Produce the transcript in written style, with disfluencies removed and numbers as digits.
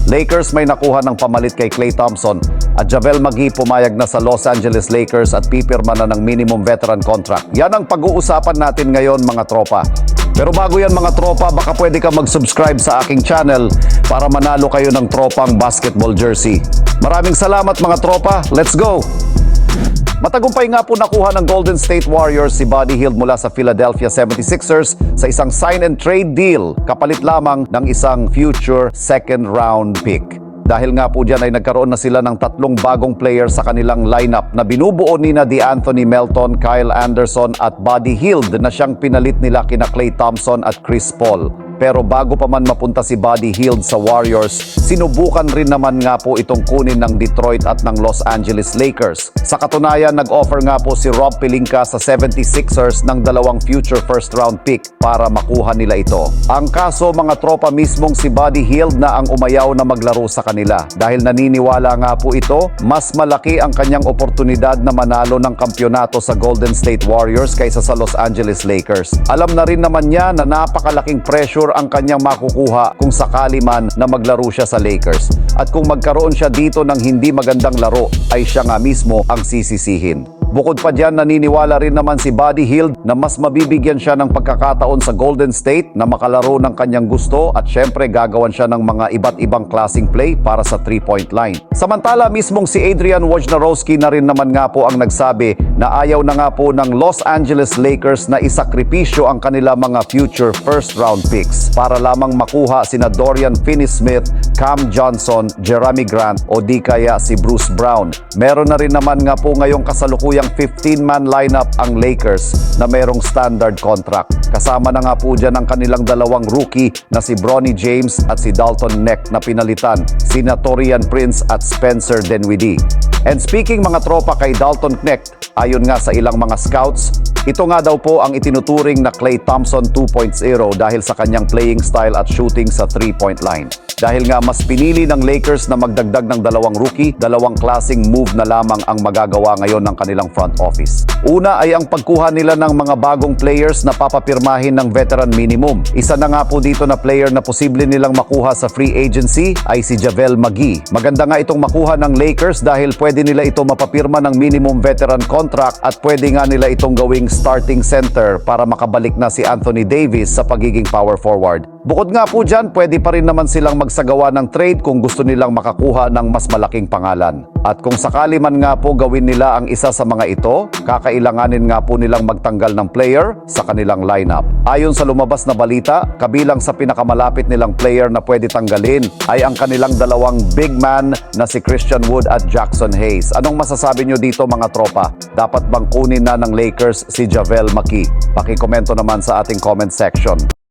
Lakers may nakuha ng pamalit kay Klay Thompson at Javel McGee pumayag na sa Los Angeles Lakers at pipirma na ng minimum veteran contract. Yan ang pag-uusapan natin ngayon mga tropa. Pero bago yan mga tropa, baka pwede ka mag-subscribe sa aking channel para manalo kayo ng tropang basketball jersey. Maraming salamat mga tropa, let's go! Matagumpay nga po nakuha ng Golden State Warriors si Buddy Hield mula sa Philadelphia 76ers sa isang sign and trade deal kapalit lamang ng isang future second round pick. Dahil nga po dyan ay nagkaroon na sila ng 3 bagong player sa kanilang lineup na binubuo nina De'Anthony Melton, Kyle Anderson at Buddy Hield na siyang pinalit nila kina Klay Thompson at Chris Paul. Pero bago pa man mapunta si Buddy Hield sa Warriors, sinubukan rin naman nga po itong kunin ng Detroit at ng Los Angeles Lakers. Sa katunayan, nag-offer nga po si Rob Pelinka sa 76ers ng 2 future first round pick para makuha nila ito. Ang kaso mga tropa, mismong si Buddy Hield na ang umayaw na maglaro sa kanila. Dahil naniniwala nga po ito, mas malaki ang kanyang oportunidad na manalo ng kampyonato sa Golden State Warriors kaysa sa Los Angeles Lakers. Alam na rin naman niya na napakalaking pressure ang kanyang makukuha kung sakali man na maglaro siya sa Lakers. At kung magkaroon siya dito ng hindi magandang laro, ay siya nga mismo ang sisisihin. Bukod pa dyan, naniniwala rin naman si Buddy Hield na mas mabibigyan siya ng pagkakataon sa Golden State na makalaro ng kanyang gusto at syempre gagawan siya ng mga iba't ibang klaseng play para sa 3-point line. Samantala, mismong si Adrian Wojnarowski na rin naman nga po ang nagsabi na ayaw na nga po ng Los Angeles Lakers na isakripisyo ang kanila mga future first round picks para lamang makuha sina Dorian Finney-Smith, Cam Johnson, Jeremy Grant o di kaya si Bruce Brown. Meron na rin naman nga po ngayong kasalukuyang 15-man lineup ang Lakers na merong standard contract. Kasama na nga po dyan ang kanilang 2 rookie na si Bronny James at si Dalton Neck na pinalitan, sina Taurean Prince at Spencer Dinwiddie. And speaking mga tropa kay Dalton Knecht, ayon nga sa ilang mga scouts, ito nga daw po ang itinuturing na Klay Thompson 2.0 dahil sa kanyang playing style at shooting sa 3-point line. Dahil nga mas pinili ng Lakers na magdagdag ng 2 rookie, 2 klaseng move na lamang ang magagawa ngayon ng kanilang front office. Una ay ang pagkuha nila ng mga bagong players na papapirmahin ng veteran minimum. Isa na nga po dito na player na posible nilang makuha sa free agency ay si Javel McGee. Maganda nga itong makuha ng Lakers dahil pwede nila ito mapapirma ng minimum veteran contract at pwede nga nila itong gawing starting center para makabalik na si Anthony Davis sa pagiging power forward. Bukod nga po dyan, pwede pa rin naman silang magsagawa ng trade kung gusto nilang makakuha ng mas malaking pangalan. At kung sakali man nga po gawin nila ang isa sa mga ito, kakailanganin nga po nilang magtanggal ng player sa kanilang lineup. Ayon sa lumabas na balita, kabilang sa pinakamalapit nilang player na pwede tanggalin ay ang kanilang 2 big man na si Christian Wood at Jackson Hayes. Anong masasabi nyo dito mga tropa? Dapat bang kunin na ng Lakers si Javel McGee? Pakikomento naman sa ating comment section.